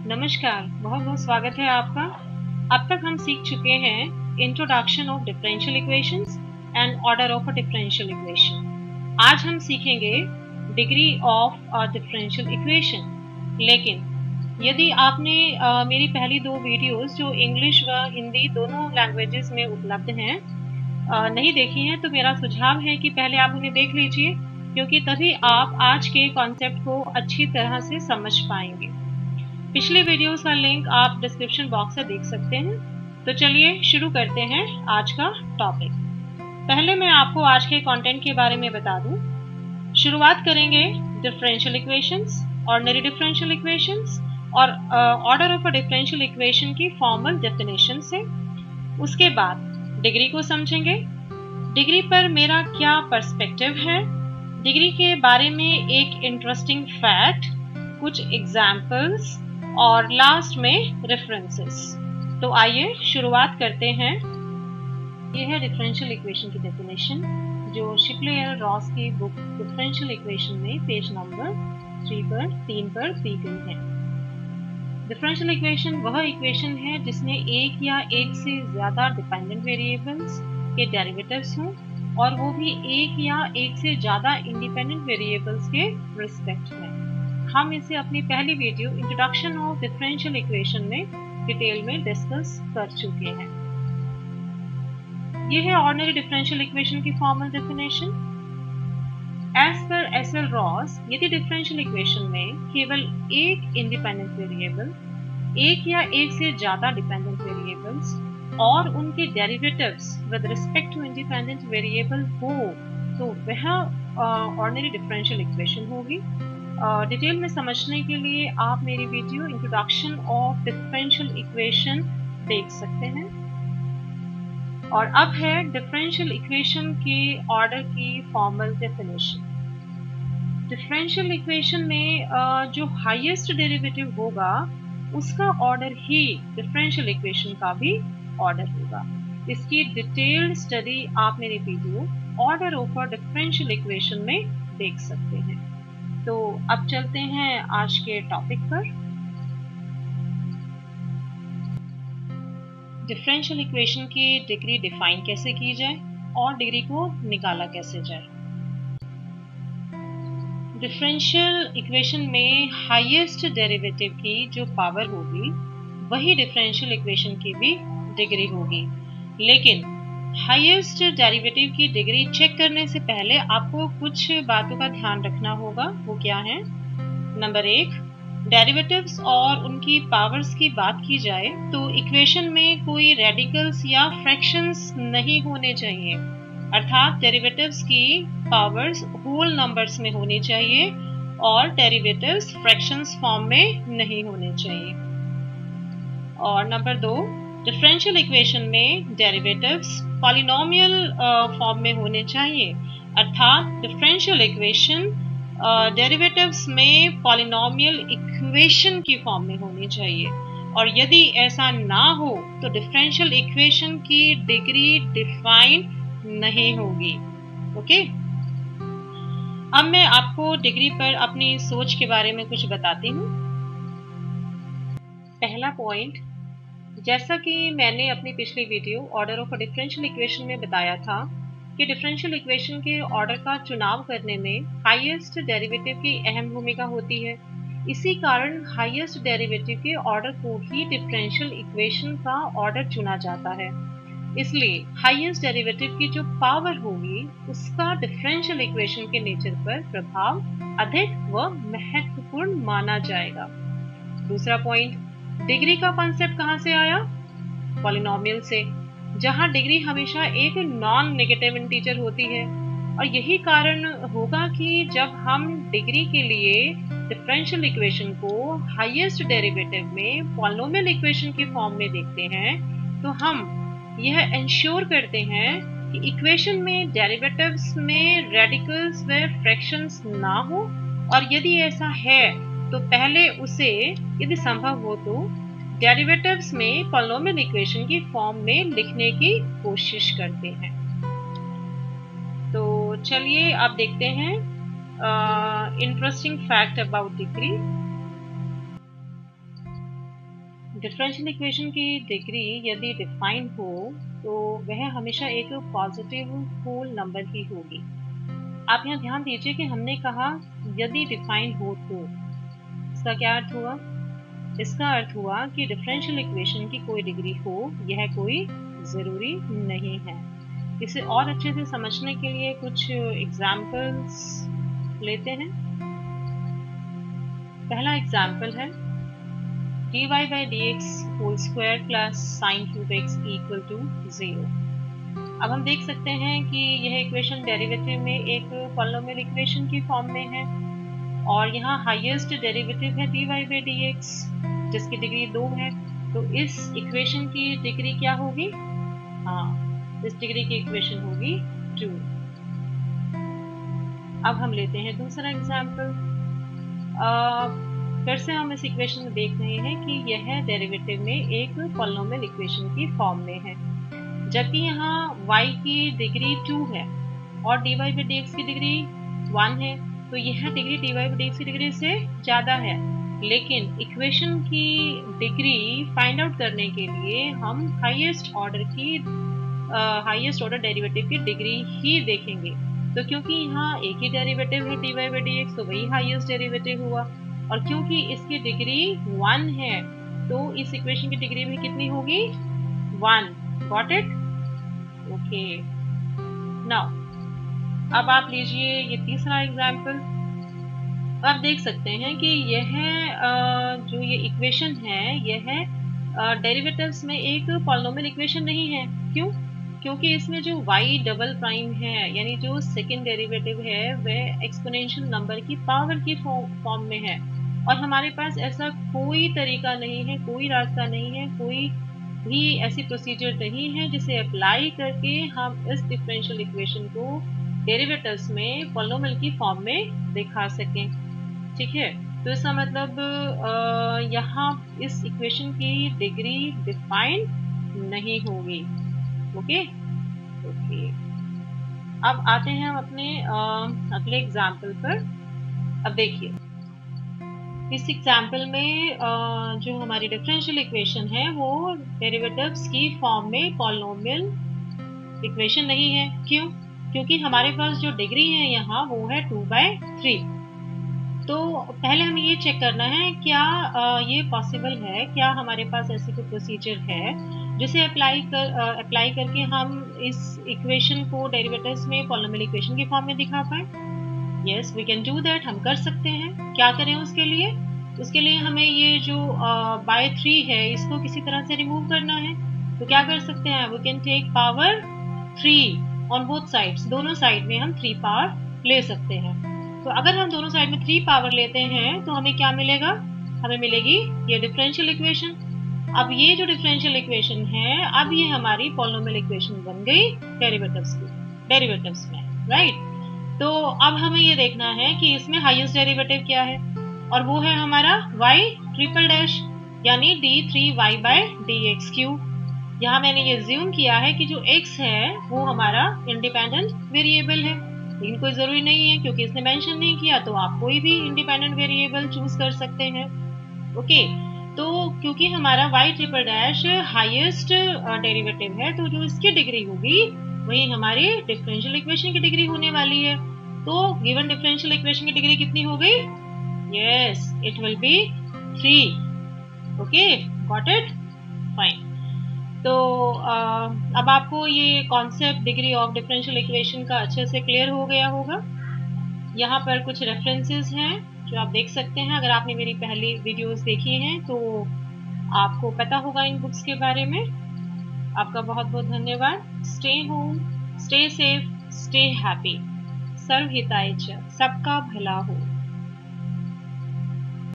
नमस्कार, बहुत बहुत स्वागत है आपका। अब तक हम सीख चुके हैं introduction of differential equations and order of a differential equation. आज हम सीखेंगे degree of a differential equation. लेकिन यदि आपने मेरी पहली दो वीडियोस जो इंग्लिश व हिंदी दोनों लैंग्वेजेस में उपलब्ध हैं नहीं देखी हैं, तो मेरा सुझाव है कि पहले आप उन्हें देख लीजिए, क्योंकि तभी आप आज के कॉन्सेप्ट को अच्छी तरह से समझ पाएंगे। पिछले वीडियोस का लिंक आप डिस्क्रिप्शन बॉक्स से देख सकते हैं। तो चलिए शुरू करते हैं आज का टॉपिक। पहले मैं आपको आज के कंटेंट के बारे में बता दूं। शुरुआत करेंगे differential equations, ordinary differential equations और order of a differential equation की फॉर्मल डेफिनेशन से। उसके बाद डिग्री को समझेंगे। डिग्री पर मेरा क्या पर्सपेक्टिव है, डिग्री के बारे में एक इंटरेस्टिंग फैक्ट, कुछ एग्जाम्पल्स और लास्ट में रेफरेंसेस। तो आइए शुरुआत करते हैं। ये है डिफरेंशियल इक्वेशन की डेफिनेशन जो शिपले एल रॉस की बुक डिफरेंशियल इक्वेशन में पेज नंबर 3 पर दी गई है। डिफरेंशियल इक्वेशन वह इक्वेशन है जिसमें एक या एक से ज्यादा डिपेंडेंट वेरिएबल्स के डेरिवेटिव्स हों और वो भी एक या एक से ज्यादा इंडिपेंडेंट वेरिएबल्स के रिस्पेक्ट में। हम इसे अपनी पहली video introduction of differential equation में डिटेल में डिस्कस कर चुके हैं। यह है ऑर्डिनरी डिफरेंशियल इक्वेशन की formal definition. As per S L. Ross, यदि डिफरेंशियल इक्वेशन में केवल एक इंडिपेंडेंट वेरिएबल, एक या एक से ज्यादा डिपेंडेंट वेरिएबल्स और उनके derivatives with respect to independent variable हो तो वह ऑर्डिनरी डिफरेंशियल इक्वेशन होगी। डिटेल में समझने के लिए आप मेरी video introduction of differential equation देख सकते हैं। और अब है डिफरेंशियल इक्वेशन के ऑर्डर की फॉर्मल डेफिनेशन। डिफरेंशियल इक्वेशन में जो हाईएस्ट डेरिवेटिव होगा उसका ऑर्डर ही डिफरेंशियल इक्वेशन का भी ऑर्डर होगा। इसकी डिटेल्ड स्टडी आप मेरी video order of a differential equation में देख सकते हैं। तो अब चलते हैं आज के टॉपिक पर। डिफरेंशियल इक्वेशन की डिग्री डिफाइन कैसे की जाए और डिग्री को निकाला कैसे जाए। डिफरेंशियल इक्वेशन में हाईएस्ट डेरिवेटिव की जो पावर होगी वही डिफरेंशियल इक्वेशन की भी डिग्री होगी। लेकिन हाईएस्ट डेरिवेटिव की डिग्री चेक करने से पहले आपको कुछ बातों का ध्यान रखना होगा। वो क्या है? नंबर 1, डेरिवेटिव्स और उनकी पावर्स की बात की जाए तो इक्वेशन में कोई रेडिकल्स या फ्रैक्शंस नहीं होने चाहिए, अर्थात डेरिवेटिव्स की पावर्स होल नंबर्स में होनी चाहिए और डेरिवेटिव्स फ्रैक्शंस फॉर्म में नहीं होने चाहिए। और नंबर 2, डिफरेंशियल इक्वेशन में डेरिवेटिव्स पॉलिनोमियल फॉर्म में होने चाहिए, अर्थात डिफरेंशियल इक्वेशन डेरिवेटिव्स में पॉलिनोमियल इक्वेशन की फॉर्म में होनी चाहिए। और यदि ऐसा ना हो तो डिफरेंशियल इक्वेशन की डिग्री डिफाइन नहीं होगी। ओके, अब मैं आपको डिग्री पर अपनी सोच के बारे में कुछ बताती हूँ। पहला पॉइंट, जैसा कि मैंने अपनी पिछली video order of a differential equation में बताया था कि डिफरेंशियल इक्वेशन के ऑर्डर का चुनाव करने में हाईएस्ट डेरिवेटिव की अहम भूमिका होती है। इसी कारण हाईएस्ट डेरिवेटिव के ऑर्डर को ही डिफरेंशियल इक्वेशन का ऑर्डर चुना जाता है। इसलिए हाईएस्ट डेरिवेटिव की जो पावर होगी उसका डिफरेंशियल इक्वेशन के नेचर पर प्रभाव अधिक व महत्वपूर्ण माना जाएगा। दूसरा पॉइंट, डिग्री का कॉन्सेप्ट कहां से आया? पॉलिनोमियल से, जहां डिग्री हमेशा एक नॉन नेगेटिव इंटीजर होती है। और यही कारण होगा कि जब हम डिग्री के लिए डिफरेंशियल इक्वेशन को हाईएस्ट डेरिवेटिव में पॉलिनोमियल इक्वेशन की फॉर्म में देखते हैं तो हम यह इंश्योर करते हैं कि इक्वेशन में डेरिवेटिव्स में रेडिकल्स व फ्रैक्शंस ना हो, और यदि ऐसा है तो पहले उसे यदि संभव हो तो डेरिवेटिव्स में पॉलिनोमियल इक्वेशन की फॉर्म में लिखने की कोशिश करते हैं। तो चलिए अब देखते हैं interesting fact about degree. Differential equation की डिग्री यदि डिफाइन हो तो वह हमेशा एक पॉजिटिव होल नंबर ही होगी। आप यहाँ ध्यान दीजिए कि हमने कहा यदि डिफाइन हो तो इसका क्या अर्थ हुआ? इसका अर्थ हुआ कि डिफरेंशियल इक्वेशन की कोई डिग्री हो यह कोई ज़रूरी नहीं है। इसे और अच्छे से समझने के लिए कुछ एग्जाम्पल्स लेते हैं। पहला एग्जाम्पल है dy by dx whole square plus sine cube x equal to 0। अब हम देख सकते हैं कि यह इक्वेशन डेरिवेटिव में एक पॉलिनोमियल इक्वेशन की फॉर्म में है और यहाँ हाईएस्ट डेरिवेटिव है dy by dx जिसकी डिग्री 2 है। तो इस इक्वेशन की डिग्री क्या होगी? हाँ, इस डिग्री की इक्वेशन होगी 2। अब हम लेते हैं दूसरा एग्जाम्पल। फिर से हम इस इक्वेशन में देख रहे हैं कि यह डेरिवेटिव में एक पॉलिनोमियल इक्वेशन की फॉर्म में है, जबकि यहाँ y की डिग्री 2 है और dy by dx की डिग्री 1 है। तो यह डिग्री dy by dx की डिग्री से ज़्यादा है, लेकिन इक्वेशन की डिग्री फाइंड आउट करने के लिए हम हाईएस्ट ऑर्डर डेरिवेटिव की डिग्री ही देखेंगे। तो क्योंकि यहाँ एक ही डेरिवेटिव है dy by dx तो वही हाईएस्ट डेरिवेटिव हुआ, और क्योंकि इसकी डिग्री 1 है तो इस इक्वेशन की डिग्री भी कितनी होगी? 1। Got it? ओके। नाउ अब आप लीजिए ये तीसरा एग्जाम्पल। आप देख सकते हैं कि यह जो ये इक्वेशन है यह डेरिवेटिव्स में एक पॉलिनोमियल इक्वेशन नहीं है। क्यों? क्योंकि इसमें जो y डबल प्राइम है यानी जो सेकेंड डेरिवेटिव है वह एक्सपोनेंशियल नंबर की पावर की फॉर्म में है, और हमारे पास ऐसा कोई तरीका नहीं है, कोई रास्ता नहीं है, कोई भी ऐसी प्रोसीजर नहीं है जिसे अप्लाई करके हम इस डिफरेंशियल इक्वेशन को डेरिवेटिव्स में पॉलिनोमियल की फॉर्म में दिखा सकें। ठीक है, तो इसका मतलब यहाँ इस इक्वेशन की डिग्री डिफाइन नहीं होगी। ओके। अब आते हैं हम अपने अगले एग्जाम्पल पर। अब देखिए इस एग्जाम्पल में जो हमारी डिफरेंशियल इक्वेशन है वो डेरिवेटिव्स की फॉर्म में पॉलिनोमियल इक्वेशन नहीं है। क्यों? क्योंकि हमारे पास जो डिग्री है यहाँ वो है 2/3। तो पहले हमें ये चेक करना है क्या ये पॉसिबल है, क्या हमारे पास ऐसी कोई प्रोसीजर है जिसे अप्लाई करके हम इस इक्वेशन को डेरिवेटिव्स में पॉलिनोमियल इक्वेशन की फॉर्म में दिखा पाए। Yes, we can do that. हम कर सकते हैं। क्या करें उसके लिए? उसके लिए हमें ये जो बाय 3 है इसको किसी तरह से रिमूव करना है। तो क्या कर सकते हैं? We can take power 3 on both sides. दोनों साइड में हम 3 पावर ले सकते हैं। तो अगर हम दोनों साइड में 3 पावर लेते हैं तो हमें क्या मिलेगा? हमें मिलेगी ये डिफरेंशियल इक्वेशन। अब ये जो डिफरेंशियल इक्वेशन है अब ये हमारी पॉलिनोमियल इक्वेशन बन गई डेरिवेटिव्स में, राइट? तो अब हमें ये देखना है कि इसमें हाईएस्ट डेरिवेटिव क्या है, और वो है हमारा y ट्रिपल डैश यानी d3y by dx क्यूब। यहाँ मैंने ये ज्यूम किया है कि जो x है वो हमारा इंडिपेंडेंट वेरिएबल है, लेकिन कोई जरूरी नहीं है क्योंकि इसने मेंशन नहीं किया, तो आप कोई भी इंडिपेंडेंट वेरिएबल चूज कर सकते हैं। ओके, तो क्योंकि हमारा y triple dash highest derivative है तो जो इसकी डिग्री होगी वही हमारी डिफरेंशियल इक्वेशन की डिग्री होने वाली है। तो गिवन डिफरेंशियल इक्वेशन की डिग्री कितनी हो गई? Yes, it will be 3। Okay, got it? Fine. तो अब आपको ये concept degree of differential equation का अच्छे से क्लियर हो गया होगा। यहाँ पर कुछ रेफरेंसेस हैं जो आप देख सकते हैं। अगर आपने मेरी पहली वीडियोस देखी हैं तो आपको पता होगा इन बुक्स के बारे में। आपका बहुत बहुत धन्यवाद। Stay home, stay safe, stay happy. सर्व हिताय च, सबका भला हो।